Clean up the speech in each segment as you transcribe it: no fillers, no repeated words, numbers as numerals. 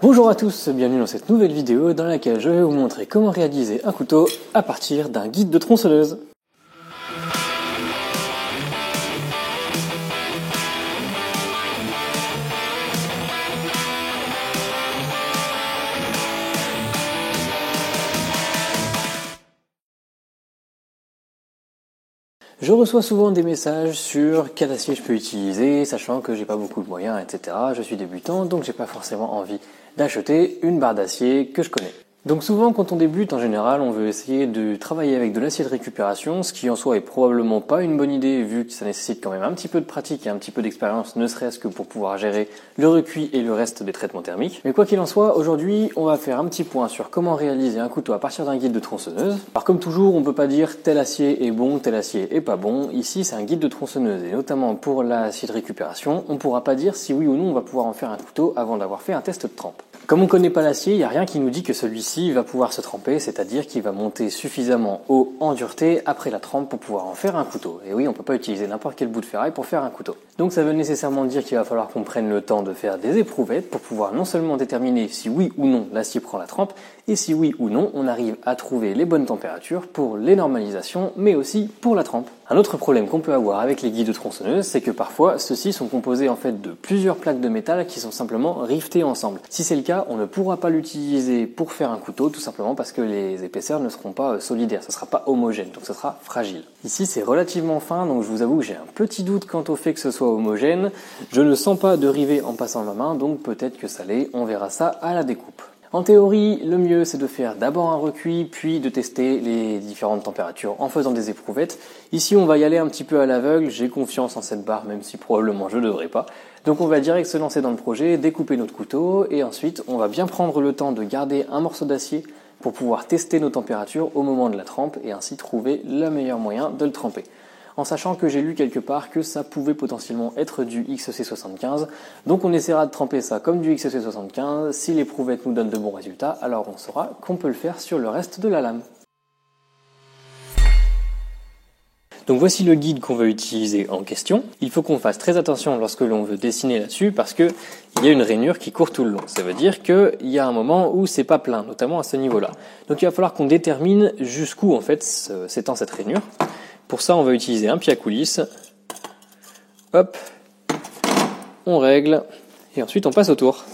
Bonjour à tous, bienvenue dans cette nouvelle vidéo dans laquelle je vais vous montrer comment réaliser un couteau à partir d'un guide de tronçonneuse. Je reçois souvent des messages sur quel acier je peux utiliser, sachant que j'ai pas beaucoup de moyens, etc. Je suis débutant, donc j'ai pas forcément envie d'acheter une barre d'acier que je connais. Donc souvent quand on débute, en général, on veut essayer de travailler avec de l'acier de récupération, ce qui en soi est probablement pas une bonne idée vu que ça nécessite quand même un petit peu de pratique et un petit peu d'expérience, ne serait-ce que pour pouvoir gérer le recuit et le reste des traitements thermiques. Mais quoi qu'il en soit, aujourd'hui, on va faire un petit point sur comment réaliser un couteau à partir d'un guide de tronçonneuse. Alors comme toujours, on peut pas dire tel acier est bon, tel acier est pas bon. Ici, c'est un guide de tronçonneuse et notamment pour l'acier de récupération, on pourra pas dire si oui ou non on va pouvoir en faire un couteau avant d'avoir fait un test de trempe. Comme on ne connaît pas l'acier, il n'y a rien qui nous dit que celui-ci va pouvoir se tremper, c'est-à-dire qu'il va monter suffisamment haut en dureté après la trempe pour pouvoir en faire un couteau. Et oui, on ne peut pas utiliser n'importe quel bout de ferraille pour faire un couteau. Donc ça veut nécessairement dire qu'il va falloir qu'on prenne le temps de faire des éprouvettes pour pouvoir non seulement déterminer si oui ou non l'acier prend la trempe, et si oui ou non on arrive à trouver les bonnes températures pour les normalisations, mais aussi pour la trempe. Un autre problème qu'on peut avoir avec les guides de tronçonneuse, c'est que parfois ceux-ci sont composés en fait de plusieurs plaques de métal qui sont simplement rivetées ensemble. Si c'est le cas, on ne pourra pas l'utiliser pour faire un couteau, tout simplement parce que les épaisseurs ne seront pas solidaires, ça ne sera pas homogène, donc ça sera fragile. Ici c'est relativement fin, donc je vous avoue que j'ai un petit doute quant au fait que ce soit homogène. Je ne sens pas de rivet en passant ma main, donc peut-être que ça l'est, on verra ça à la découpe. En théorie, le mieux c'est de faire d'abord un recuit, puis de tester les différentes températures en faisant des éprouvettes. Ici on va y aller un petit peu à l'aveugle, j'ai confiance en cette barre même si probablement je ne devrais pas. Donc on va direct se lancer dans le projet, découper notre couteau et ensuite on va bien prendre le temps de garder un morceau d'acier pour pouvoir tester nos températures au moment de la trempe et ainsi trouver le meilleur moyen de le tremper. En sachant que j'ai lu quelque part que ça pouvait potentiellement être du XC75. Donc on essaiera de tremper ça comme du XC75. Si l'éprouvette nous donne de bons résultats, alors on saura qu'on peut le faire sur le reste de la lame. Donc voici le guide qu'on va utiliser en question. Il faut qu'on fasse très attention lorsque l'on veut dessiner là-dessus parce que il y a une rainure qui court tout le long. Ça veut dire qu'il y a un moment où c'est pas plein, notamment à ce niveau-là. Donc il va falloir qu'on détermine jusqu'où en fait s'étend cette rainure. Pour ça, on va utiliser un pied à coulisse. Hop, on règle et ensuite on passe au tour.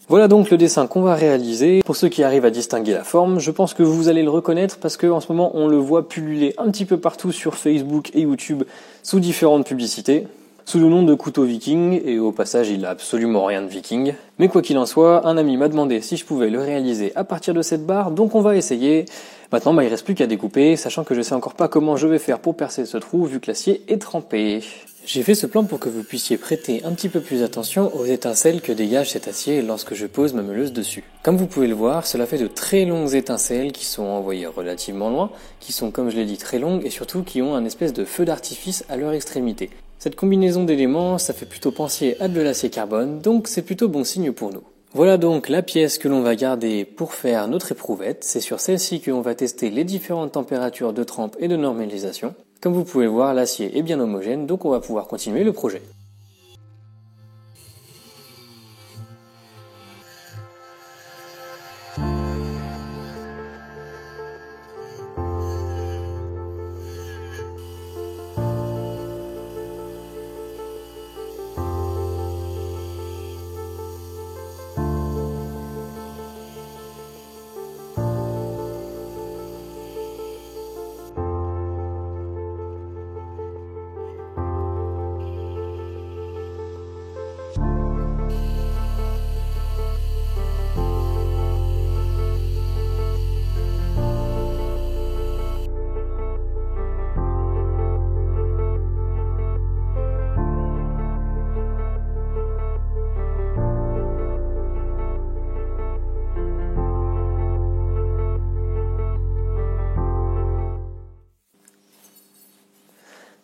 Voilà donc le dessin qu'on va réaliser. Pour ceux qui arrivent à distinguer la forme, je pense que vous allez le reconnaître parce qu'en ce moment on le voit pulluler un petit peu partout sur Facebook et YouTube sous différentes publicités, sous le nom de couteau viking, et au passage il a absolument rien de viking. Mais quoi qu'il en soit, un ami m'a demandé si je pouvais le réaliser à partir de cette barre, donc on va essayer. Maintenant il ne reste plus qu'à découper, sachant que je sais encore pas comment je vais faire pour percer ce trou vu que l'acier est trempé. J'ai fait ce plan pour que vous puissiez prêter un petit peu plus attention aux étincelles que dégage cet acier lorsque je pose ma meuleuse dessus. Comme vous pouvez le voir, cela fait de très longues étincelles qui sont envoyées relativement loin, qui sont comme je l'ai dit très longues et surtout qui ont un espèce de feu d'artifice à leur extrémité. Cette combinaison d'éléments, ça fait plutôt penser à de l'acier carbone, donc c'est plutôt bon signe pour nous. Voilà donc la pièce que l'on va garder pour faire notre éprouvette. C'est sur celle-ci que l'on va tester les différentes températures de trempe et de normalisation. Comme vous pouvez le voir, l'acier est bien homogène, donc on va pouvoir continuer le projet.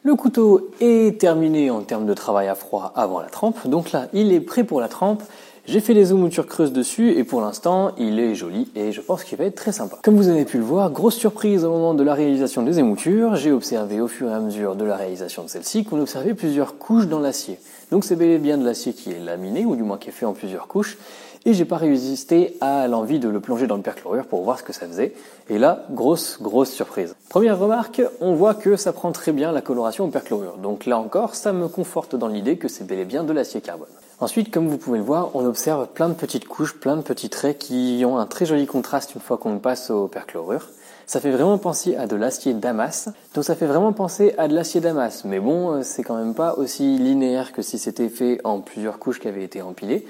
Le couteau est terminé en termes de travail à froid avant la trempe, donc là il est prêt pour la trempe J'ai fait les émoutures creuses dessus et pour l'instant, il est joli et je pense qu'il va être très sympa. Comme vous avez pu le voir, grosse surprise au moment de la réalisation des émoutures, j'ai observé au fur et à mesure de la réalisation de celle-ci qu'on observait plusieurs couches dans l'acier. Donc c'est bel et bien de l'acier qui est laminé ou du moins qui est fait en plusieurs couches. Et j'ai pas résisté à l'envie de le plonger dans le perchlorure pour voir ce que ça faisait. Et là, grosse surprise. Première remarque, on voit que ça prend très bien la coloration au perchlorure. Donc là encore, ça me conforte dans l'idée que c'est bel et bien de l'acier carbone. Ensuite, comme vous pouvez le voir, on observe plein de petites couches, plein de petits traits qui ont un très joli contraste une fois qu'on passe au perchlorure. Ça fait vraiment penser à de l'acier Damas. Donc ça fait vraiment penser à de l'acier Damas. Mais bon, c'est quand même pas aussi linéaire que si c'était fait en plusieurs couches qui avaient été empilées.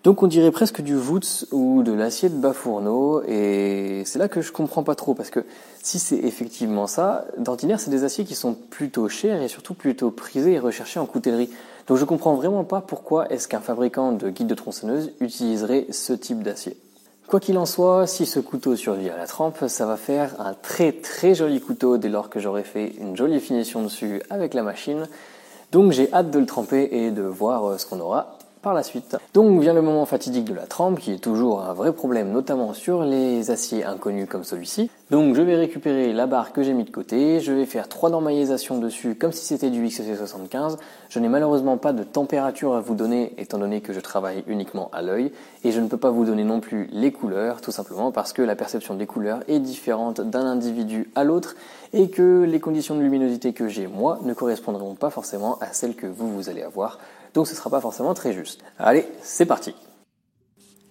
Donc on dirait presque du Woods ou de l'acier de bas-fourneau et c'est là que je comprends pas trop parce que si c'est effectivement ça, d'ordinaire c'est des aciers qui sont plutôt chers et surtout plutôt prisés et recherchés en coutellerie. Donc je comprends vraiment pas pourquoi est-ce qu'un fabricant de guides de tronçonneuse utiliserait ce type d'acier. Quoi qu'il en soit, si ce couteau survit à la trempe, ça va faire un très joli couteau dès lors que j'aurai fait une jolie finition dessus avec la machine. Donc j'ai hâte de le tremper et de voir ce qu'on aura par la suite. Donc vient le moment fatidique de la trempe qui est toujours un vrai problème notamment sur les aciers inconnus comme celui-ci. Donc je vais récupérer la barre que j'ai mis de côté, je vais faire 3 normalisations dessus comme si c'était du XC75. Je n'ai malheureusement pas de température à vous donner étant donné que je travaille uniquement à l'œil et je ne peux pas vous donner non plus les couleurs tout simplement parce que la perception des couleurs est différente d'un individu à l'autre et que les conditions de luminosité que j'ai moi ne correspondront pas forcément à celles que vous allez avoir. Donc ce ne sera pas forcément très juste. Allez, c'est parti.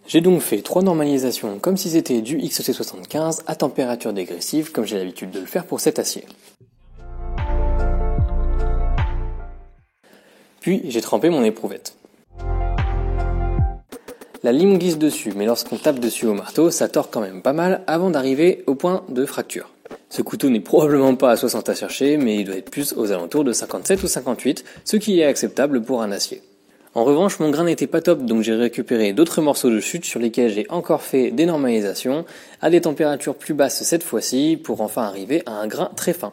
J'ai donc fait 3 normalisations comme si c'était du XC75 à température dégressive comme j'ai l'habitude de le faire pour cet acier. Puis j'ai trempé mon éprouvette. La lime glisse dessus, mais lorsqu'on tape dessus au marteau, ça tord quand même pas mal avant d'arriver au point de fracture. Ce couteau n'est probablement pas à 60 à chercher, mais il doit être plus aux alentours de 57 ou 58, ce qui est acceptable pour un acier. En revanche, mon grain n'était pas top, donc j'ai récupéré d'autres morceaux de chute sur lesquels j'ai encore fait des normalisations, à des températures plus basses cette fois-ci, pour enfin arriver à un grain très fin.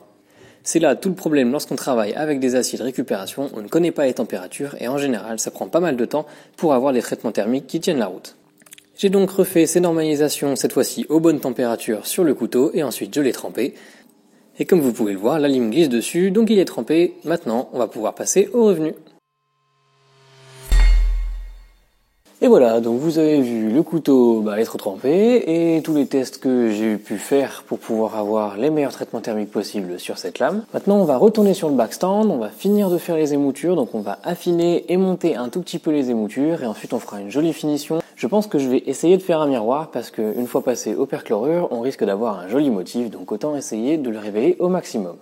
C'est là tout le problème lorsqu'on travaille avec des aciers de récupération, on ne connaît pas les températures et en général ça prend pas mal de temps pour avoir des traitements thermiques qui tiennent la route. J'ai donc refait ces normalisations cette fois-ci aux bonnes températures sur le couteau et ensuite je l'ai trempé. Et comme vous pouvez le voir, la lime glisse dessus, donc il est trempé. Maintenant, on va pouvoir passer au revenu. Et voilà, donc vous avez vu le couteau être trempé et tous les tests que j'ai pu faire pour pouvoir avoir les meilleurs traitements thermiques possibles sur cette lame. Maintenant, on va retourner sur le backstand, on va finir de faire les émoutures, donc on va affiner et monter un tout petit peu les émoutures et ensuite on fera une jolie finition. Je pense que je vais essayer de faire un miroir parce qu'une fois passé au perchlorure, on risque d'avoir un joli motif, donc autant essayer de le révéler au maximum.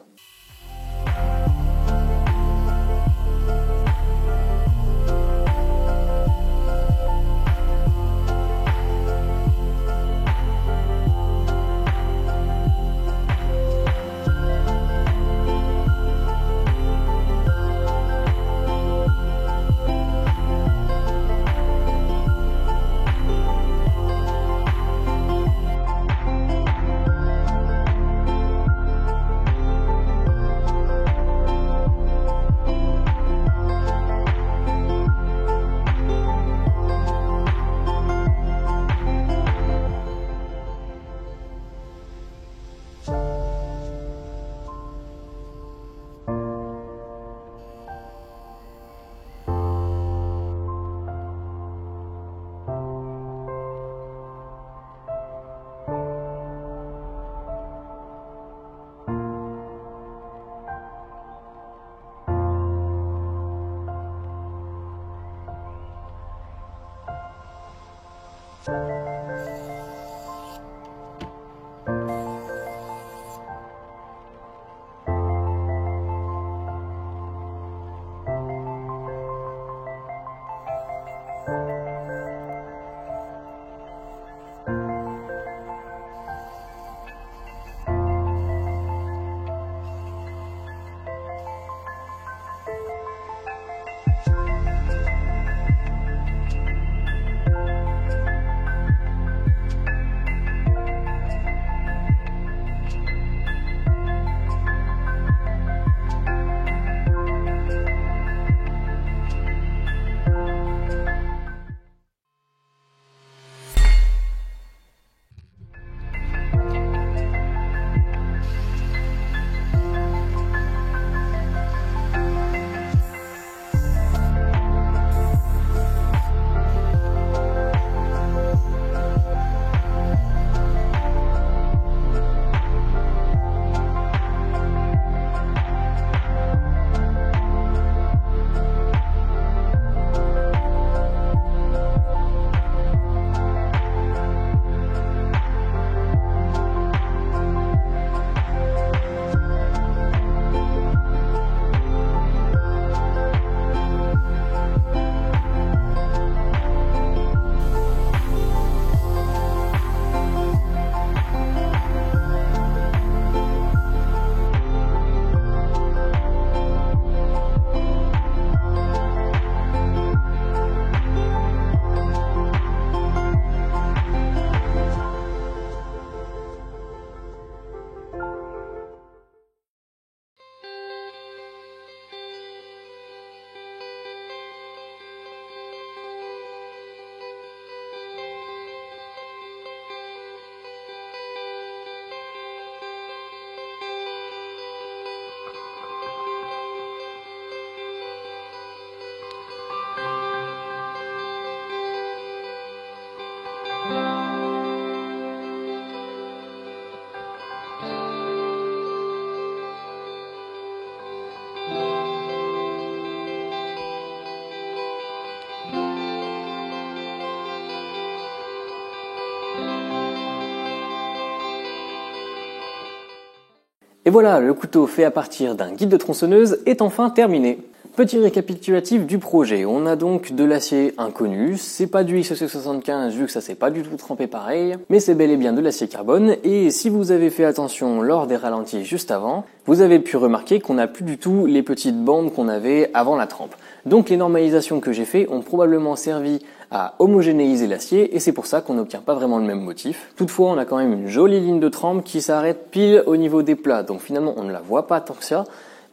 Et voilà, le couteau fait à partir d'un guide de tronçonneuse est enfin terminé. Petit récapitulatif du projet, on a donc de l'acier inconnu, c'est pas du XC75 vu que ça s'est pas du tout trempé pareil, mais c'est bel et bien de l'acier carbone, et si vous avez fait attention lors des ralentis juste avant, vous avez pu remarquer qu'on n'a plus du tout les petites bandes qu'on avait avant la trempe. Donc les normalisations que j'ai fait ont probablement servi à homogénéiser l'acier, et c'est pour ça qu'on n'obtient pas vraiment le même motif. Toutefois, on a quand même une jolie ligne de trempe qui s'arrête pile au niveau des plats, donc finalement on ne la voit pas tant que ça.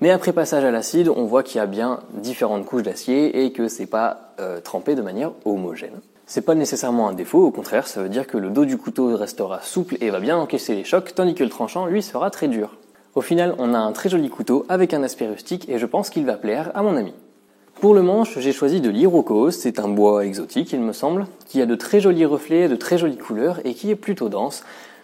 Mais après passage à l'acide, on voit qu'il y a bien différentes couches d'acier et que c'est pas trempé de manière homogène. C'est pas nécessairement un défaut, au contraire, ça veut dire que le dos du couteau restera souple et va bien encaisser les chocs, tandis que le tranchant, lui, sera très dur. Au final, on a un très joli couteau avec un aspect rustique et je pense qu'il va plaire à mon ami. Pour le manche, j'ai choisi de l'Irokos, c'est un bois exotique, il me semble, qui a de très jolis reflets, de très jolies couleurs et qui est plutôt dense.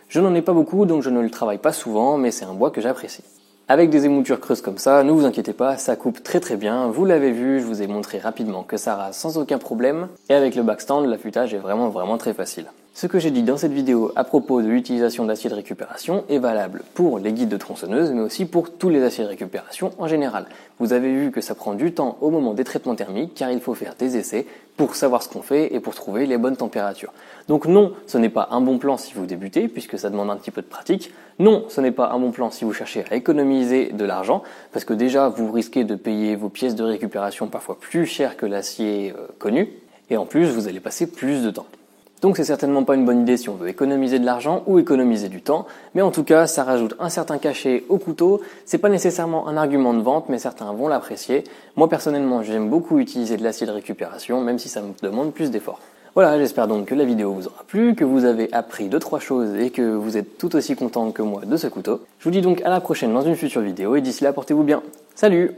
Je n'en ai pas beaucoup, donc je ne le travaille pas souvent, mais c'est un bois que j'apprécie. Avec des émoutures creuses comme ça, ne vous inquiétez pas, ça coupe très très bien. Vous l'avez vu, je vous ai montré rapidement que ça rase sans aucun problème. Et avec le backstand, l'affûtage est vraiment très facile. Ce que j'ai dit dans cette vidéo à propos de l'utilisation d'acier de récupération est valable pour les guides de tronçonneuse, mais aussi pour tous les aciers de récupération en général. Vous avez vu que ça prend du temps au moment des traitements thermiques, car il faut faire des essais pour savoir ce qu'on fait et pour trouver les bonnes températures. Donc non, ce n'est pas un bon plan si vous débutez, puisque ça demande un petit peu de pratique. Non, ce n'est pas un bon plan si vous cherchez à économiser de l'argent, parce que déjà vous risquez de payer vos pièces de récupération parfois plus cher que l'acier connu, et en plus vous allez passer plus de temps. Donc c'est certainement pas une bonne idée si on veut économiser de l'argent ou économiser du temps, mais en tout cas ça rajoute un certain cachet au couteau. C'est pas nécessairement un argument de vente, mais certains vont l'apprécier. Moi personnellement j'aime beaucoup utiliser de l'acier de récupération, même si ça me demande plus d'efforts. Voilà, j'espère donc que la vidéo vous aura plu, que vous avez appris 2-3 choses et que vous êtes tout aussi content que moi de ce couteau. Je vous dis donc à la prochaine dans une future vidéo et d'ici là portez-vous bien. Salut!